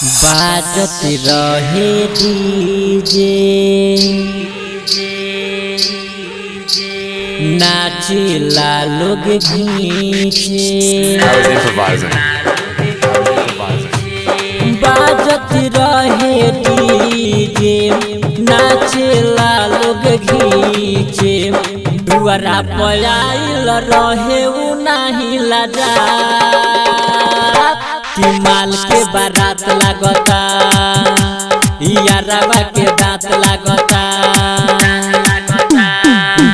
बाजत रहे डीजे नाचेला लोग घींचे। बाजत रहे डीजे नाचेला लोग घींचे। दुआरा पर आइल रहे उ नाही लाजा कि माल के बारात लागता यारवा के दांत लागता।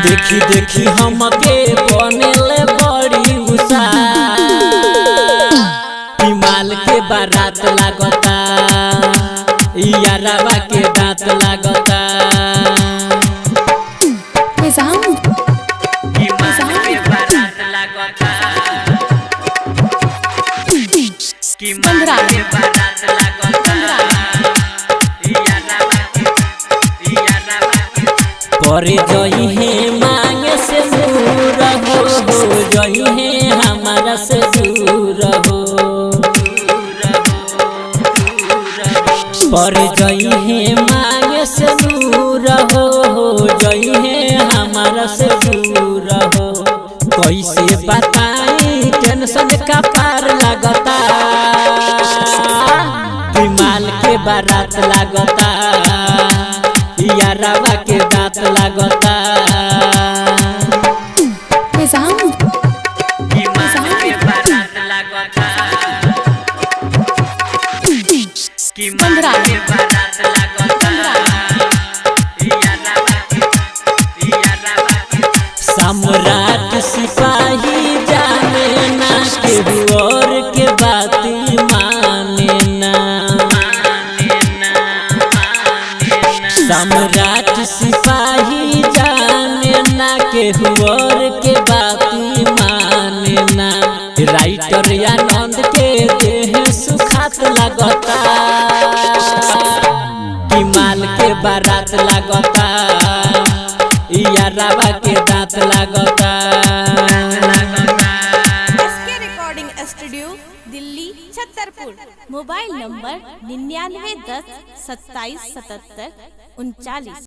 देखी देखी हमके बनेले बड़ी गुस्सा कि माल के बारात लागता यारवा के दांत लागता। पर जई है मांगे से दूर हो जई है हमारा से दूर हो। पर जई है मांगे से दूर हो जई है हमारा से दूर हो। कैसे बताई टेंशन का पार लगता कि माल के बारात लागता यारवा के दांत लागता। सम्राट सिपाही जाने ना केहू और के बाती माने ना। सम्राट सिपाही जाने ना केहू और के बाती माने ना। राइटर आनंद के देह सुखात लगता कि माल के बारात लागता यारवा के दांत लागता। S K recording studio Delhi Chhatarpur. Mobile number 9910 2777 39।